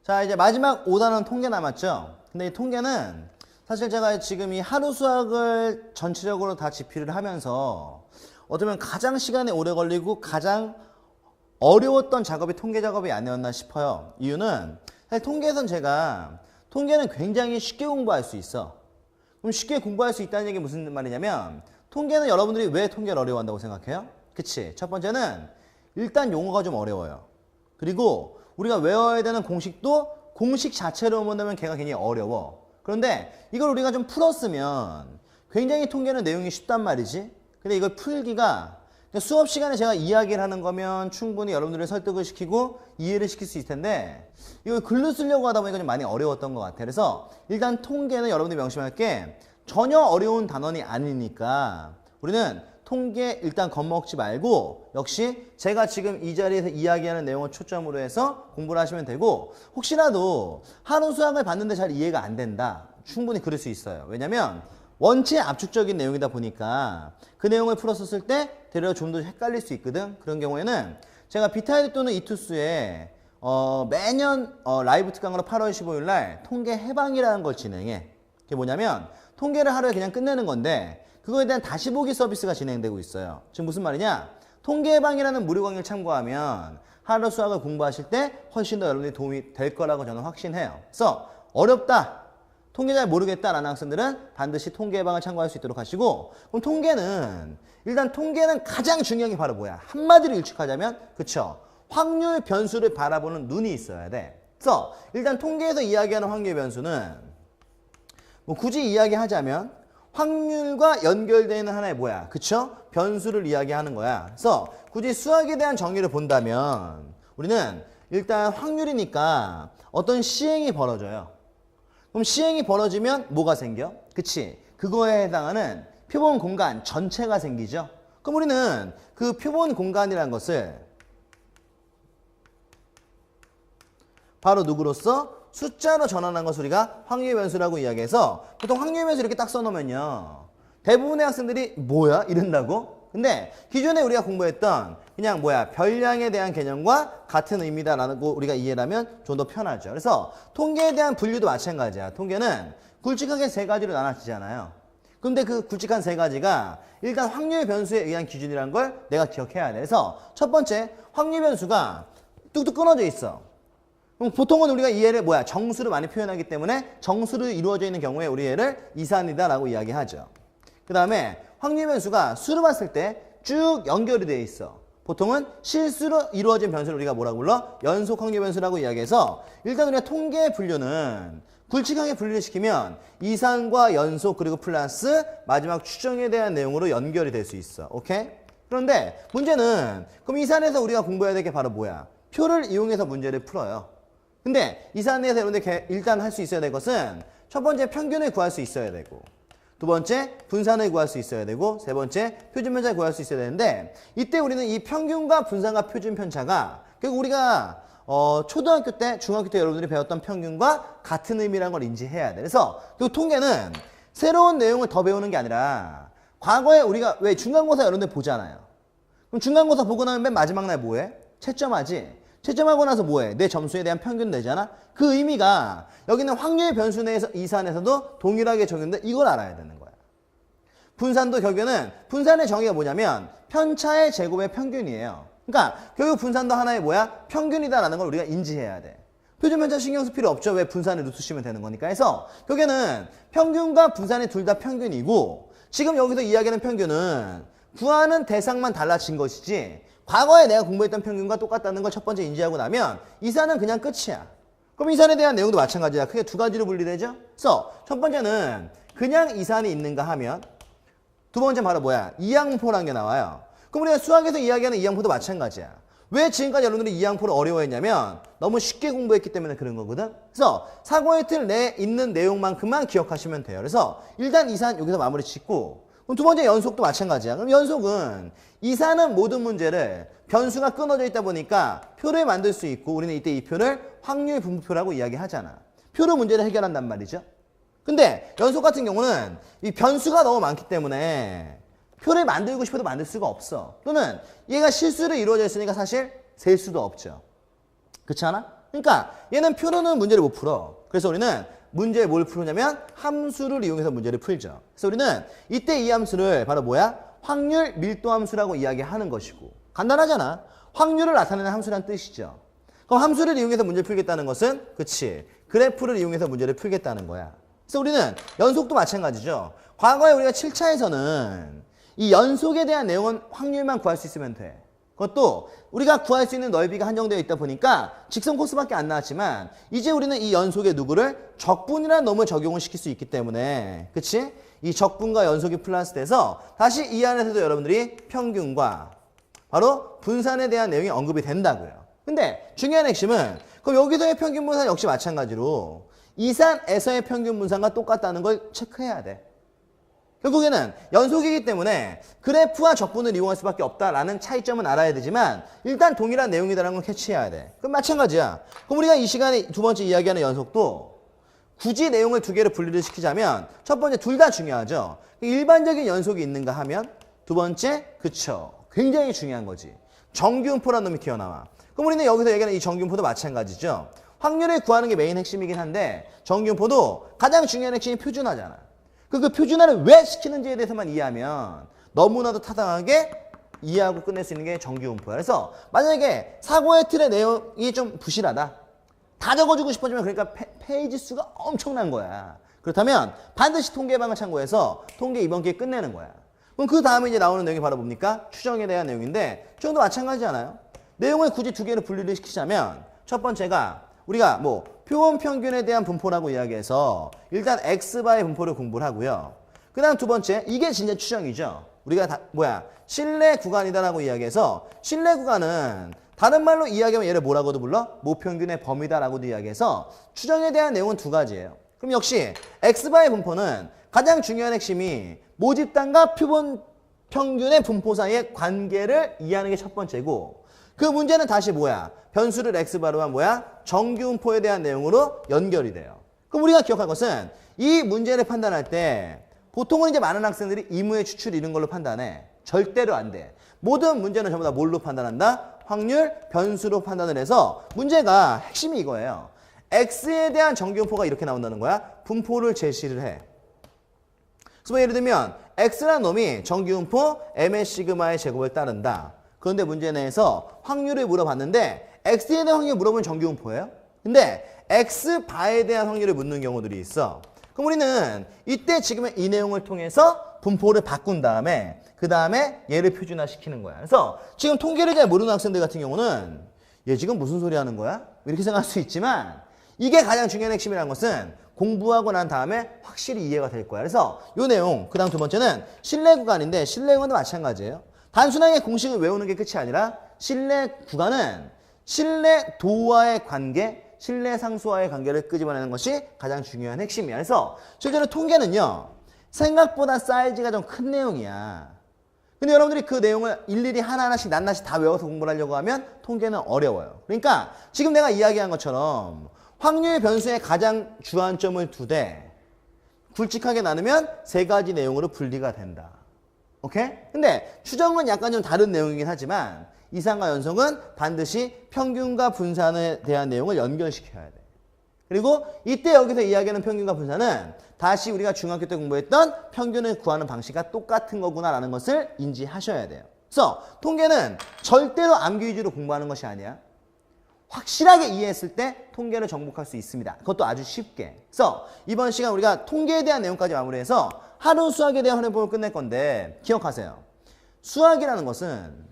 자, 이제 마지막 5단원 통계 남았죠. 근데 이 통계는 사실 제가 지금 이 하루 수학을 전체적으로 다 집필을 하면서 어쩌면 가장 시간이 오래 걸리고 가장 어려웠던 작업이 통계 작업이 아니었나 싶어요. 이유는 사실 통계에선 제가 통계는 굉장히 쉽게 공부할 수 있어. 그럼 쉽게 공부할 수 있다는 얘기 무슨 말이냐면 통계는 여러분들이 왜 통계를 어려워한다고 생각해요? 그치? 첫 번째는 일단 용어가 좀 어려워요. 그리고 우리가 외워야 되는 공식도 공식 자체로 본다면 걔가 굉장히 어려워. 그런데 이걸 우리가 좀 풀었으면 굉장히 통계는 내용이 쉽단 말이지. 근데 이걸 풀기가 수업 시간에 제가 이야기를 하는 거면 충분히 여러분들을 설득을 시키고 이해를 시킬 수 있을 텐데 이걸 글로 쓰려고 하다 보니까 좀 많이 어려웠던 것 같아요. 그래서 일단 통계는 여러분들이 명심할 게 전혀 어려운 단원이 아니니까 우리는 통계 일단 겁먹지 말고 역시 제가 지금 이 자리에서 이야기하는 내용을 초점으로 해서 공부를 하시면 되고 혹시라도 한우 수학을 봤는데 잘 이해가 안 된다. 충분히 그럴 수 있어요. 왜냐면 원체 압축적인 내용이다 보니까 그 내용을 풀었었을 때 되려 좀 더 헷갈릴 수 있거든. 그런 경우에는 제가 비타이드 또는 이투스에 매년 라이브 특강으로 8월 15일 날 통계 해방이라는 걸 진행해. 그게 뭐냐면 통계를 하루에 그냥 끝내는 건데 그거에 대한 다시 보기 서비스가 진행되고 있어요. 지금 무슨 말이냐? 통계 해방이라는 무료 강의를 참고하면 하루 수학을 공부하실 때 훨씬 더 여러분들이 도움이 될 거라고 저는 확신해요. 그래서 어렵다. 통계 잘 모르겠다라는 학생들은 반드시 통계 해방을 참고할 수 있도록 하시고 그럼 통계는 일단 통계는 가장 중요한 게 바로 뭐야? 한마디로 일축하자면 그쵸? 확률 변수를 바라보는 눈이 있어야 돼. 그래서 일단 통계에서 이야기하는 확률 변수는 뭐 굳이 이야기하자면 확률과 연결되어 있는 하나의 뭐야? 그쵸? 변수를 이야기하는 거야. 그래서 굳이 수학에 대한 정의를 본다면 우리는 일단 확률이니까 어떤 시행이 벌어져요. 그럼 시행이 벌어지면 뭐가 생겨? 그치? 그거에 해당하는 표본 공간 전체가 생기죠. 그럼 우리는 그 표본 공간이라는 것을 바로 누구로서? 숫자로 전환한 것을 우리가 확률 변수라고 이야기해서 보통 확률 변수 이렇게 딱 써놓으면요. 대부분의 학생들이 뭐야? 이런다고? 근데 기존에 우리가 공부했던 그냥 뭐야? 별량에 대한 개념과 같은 의미다라고 우리가 이해를 하면 좀 더 편하죠. 그래서 통계에 대한 분류도 마찬가지야. 통계는 굵직하게 세 가지로 나눠지잖아요. 근데 그 굵직한 세 가지가 일단 확률 변수에 의한 기준이라는 걸 내가 기억해야 돼. 그래서 첫 번째 확률 변수가 뚝뚝 끊어져 있어. 그럼 보통은 우리가 이 얘를 뭐야? 정수로 많이 표현하기 때문에 정수로 이루어져 있는 경우에 우리 얘를 이산이다라고 이야기하죠. 그 다음에 확률 변수가 수로 봤을 때 쭉 연결이 되어 있어. 보통은 실수로 이루어진 변수를 우리가 뭐라고 불러? 연속 확률 변수라고 이야기해서 일단 우리가 통계 분류는 굵직하게 분류를 시키면 이산과 연속 그리고 플러스 마지막 추정에 대한 내용으로 연결이 될 수 있어. 오케이? 그런데 문제는 그럼 이산에서 우리가 공부해야 될 게 바로 뭐야? 표를 이용해서 문제를 풀어요. 근데 이산에서 여러분들 일단 할 수 있어야 될 것은 첫 번째 평균을 구할 수 있어야 되고 두 번째 분산을 구할 수 있어야 되고 세 번째 표준 편차를 구할 수 있어야 되는데 이때 우리는 이 평균과 분산과 표준 편차가 결국 우리가 초등학교 때 중학교 때 여러분들이 배웠던 평균과 같은 의미라는 걸 인지해야 돼. 그래서 그 통계는 새로운 내용을 더 배우는 게 아니라 과거에 우리가 왜 중간고사 여러분들 보잖아요. 그럼 중간고사 보고 나면 맨 마지막 날 뭐해? 채점하지. 채점하고 나서 뭐해? 내 점수에 대한 평균 내잖아? 그 의미가 여기는 확률 변수 내에서 이산에서도 동일하게 적용돼. 이걸 알아야 되는 거야. 분산도 결국에는 분산의 정의가 뭐냐면 편차의 제곱의 평균이에요. 그러니까 결국 분산도 하나의 뭐야? 평균이다라는 걸 우리가 인지해야 돼. 표준 편차 신경 쓸 필요 없죠. 왜 분산을 루트 쓰면 되는 거니까. 해서 결국에는 평균과 분산이 둘 다 평균이고 지금 여기서 이야기하는 평균은 구하는 대상만 달라진 것이지 과거에 내가 공부했던 평균과 똑같다는 걸 첫 번째 인지하고 나면 이산은 그냥 끝이야. 그럼 이산에 대한 내용도 마찬가지야. 크게 두 가지로 분리되죠? 그래서 첫 번째는 그냥 이산이 있는가 하면 두 번째 바로 뭐야? 이항포라는 게 나와요. 그럼 우리가 수학에서 이야기하는 이항포도 마찬가지야. 왜 지금까지 여러분들이 이항포를 어려워했냐면 너무 쉽게 공부했기 때문에 그런 거거든. 그래서 사고의 틀 내에 있는 내용만큼만 기억하시면 돼요. 그래서 일단 이산 여기서 마무리 짓고 그럼 두 번째 연속도 마찬가지야. 그럼 연속은 이산은 모든 문제를 변수가 끊어져 있다 보니까 표를 만들 수 있고 우리는 이때 이 표를 확률 분포표라고 이야기하잖아. 표로 문제를 해결한단 말이죠. 근데 연속 같은 경우는 이 변수가 너무 많기 때문에 표를 만들고 싶어도 만들 수가 없어. 또는 얘가 실수로 이루어져 있으니까 사실 셀 수도 없죠. 그렇지 않아? 그러니까 얘는 표로는 문제를 못 풀어. 그래서 우리는 문제에 뭘 푸느냐면 함수를 이용해서 문제를 풀죠. 그래서 우리는 이때 이 함수를 바로 뭐야? 확률 밀도 함수라고 이야기하는 것이고, 간단하잖아. 확률을 나타내는 함수란 뜻이죠. 그럼 함수를 이용해서 문제를 풀겠다는 것은 그치, 그래프를 이용해서 문제를 풀겠다는 거야. 그래서 우리는 연속도 마찬가지죠. 과거에 우리가 7차에서는 이 연속에 대한 내용은 확률만 구할 수 있으면 돼. 그것도 우리가 구할 수 있는 넓이가 한정되어 있다 보니까 직선 코스밖에 안 나왔지만, 이제 우리는 이 연속의 누구를 적분이라는 놈을 적용을 시킬 수 있기 때문에, 그치? 이 적분과 연속이 플러스돼서 다시 이 안에서도 여러분들이 평균과 바로 분산에 대한 내용이 언급이 된다고요. 근데 중요한 핵심은 그럼 여기서의 평균 분산 역시 마찬가지로 이산에서의 평균 분산과 똑같다는 걸 체크해야 돼. 결국에는 연속이기 때문에 그래프와 적분을 이용할 수밖에 없다라는 차이점은 알아야 되지만 일단 동일한 내용이다라는 걸 캐치해야 돼. 그럼 마찬가지야. 그럼 우리가 이 시간에 두 번째 이야기하는 연속도 굳이 내용을 두 개로 분리를 시키자면 첫 번째 둘 다 중요하죠. 일반적인 연속이 있는가 하면 두 번째, 그쵸, 굉장히 중요한 거지. 정규분포라는 놈이 튀어나와. 그럼 우리는 여기서 얘기하는 이 정규분포도 마찬가지죠. 확률을 구하는 게 메인 핵심이긴 한데 정규분포도 가장 중요한 핵심이 표준화잖아. 그 표준화를 왜 시키는지에 대해서만 이해하면 너무나도 타당하게 이해하고 끝낼 수 있는 게 정규분포야. 그래서 만약에 사고의 틀의 내용이 좀 부실하다, 다 적어주고 싶어지면 그러니까 페이지 수가 엄청난 거야. 그렇다면 반드시 통계방을 참고해서 통계 이번 기회에 끝내는 거야. 그럼 그 다음에 이제 나오는 내용이 바로 뭡니까? 추정에 대한 내용인데 추정도 마찬가지잖아요. 내용을 굳이 두 개로 분리를 시키자면 첫 번째가 우리가 뭐 표본 평균에 대한 분포라고 이야기해서 일단 X바의 분포를 공부를 하고요. 그 다음 두 번째, 이게 진짜 추정이죠. 우리가 신뢰 구간이다라고 이야기해서 신뢰 구간은 다른 말로 이야기하면 얘를 뭐라고도 불러? 모평균의 범위다라고도 이야기해서 추정에 대한 내용은 두 가지예요. 그럼 역시 X바의 분포는 가장 중요한 핵심이 모집단과 표본 평균의 분포 사이의 관계를 이해하는 게 첫 번째고, 그 문제는 다시 뭐야? 변수를 X바로 한 뭐야? 정규분포에 대한 내용으로 연결이 돼요. 그럼 우리가 기억할 것은 이 문제를 판단할 때 보통은 이제 많은 학생들이 이무의 추출 이런 걸로 판단해. 절대로 안 돼. 모든 문제는 전부 다 뭘로 판단한다? 확률, 변수로 판단을 해서 문제가 핵심이 이거예요. X에 대한 정규분포가 이렇게 나온다는 거야. 분포를 제시를 해. 그래서 예를 들면 X라는 놈이 정규분포 M의 시그마의 제곱을 따른다. 그런데 문제 내에서 확률을 물어봤는데 X에 대한 확률을 물어보면 정규분포예요. 근데 X바에 대한 확률을 묻는 경우들이 있어. 그럼 우리는 이때 지금 이 내용을 통해서 분포를 바꾼 다음에 그 다음에 얘를 표준화시키는 거야. 그래서 지금 통계를 잘 모르는 학생들 같은 경우는 얘 지금 무슨 소리 하는 거야? 이렇게 생각할 수 있지만 이게 가장 중요한 핵심이라는 것은 공부하고 난 다음에 확실히 이해가 될 거야. 그래서 이 내용, 그 다음 두 번째는 신뢰 구간인데 신뢰 구간도 마찬가지예요. 단순하게 공식을 외우는 게 끝이 아니라 신뢰 구간은 신뢰도와의 관계, 신뢰상수와의 관계를 끄집어내는 것이 가장 중요한 핵심이야. 그래서 실제로 통계는요, 생각보다 사이즈가 좀 큰 내용이야. 근데 여러분들이 그 내용을 일일이 하나하나씩 낱낱이 다 외워서 공부를 하려고 하면 통계는 어려워요. 그러니까 지금 내가 이야기한 것처럼 확률 변수의 가장 주안점을 두되 굵직하게 나누면 세 가지 내용으로 분리가 된다. 오케이? 근데 추정은 약간 좀 다른 내용이긴 하지만 이상과 연속은 반드시 평균과 분산에 대한 내용을 연결시켜야 돼. 그리고 이때 여기서 이야기하는 평균과 분산은 다시 우리가 중학교 때 공부했던 평균을 구하는 방식과 똑같은 거구나라는 것을 인지하셔야 돼요. 그래서 통계는 절대로 암기 위주로 공부하는 것이 아니야. 확실하게 이해했을 때 통계를 정복할 수 있습니다. 그것도 아주 쉽게. 그래서 이번 시간 우리가 통계에 대한 내용까지 마무리해서 하루 수학에 대한 활용법을 끝낼 건데 기억하세요. 수학이라는 것은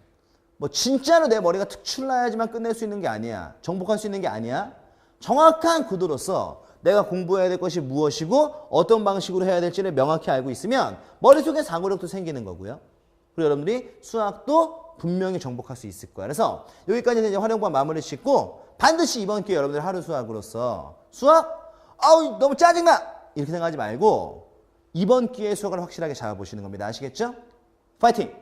뭐 진짜로 내 머리가 특출나야지만 끝낼 수 있는 게 아니야. 정복할 수 있는 게 아니야. 정확한 구도로서 내가 공부해야 될 것이 무엇이고 어떤 방식으로 해야 될지를 명확히 알고 있으면 머릿속에 사고력도 생기는 거고요. 그리고 여러분들이 수학도 분명히 정복할 수 있을 거야. 그래서 여기까지는 이제 활용법 마무리 짓고 반드시 이번 기회에 여러분들 하루 수학으로서 수학? 아우 너무 짜증나! 이렇게 생각하지 말고 이번 기회에 수학을 확실하게 잡아보시는 겁니다. 아시겠죠? 파이팅!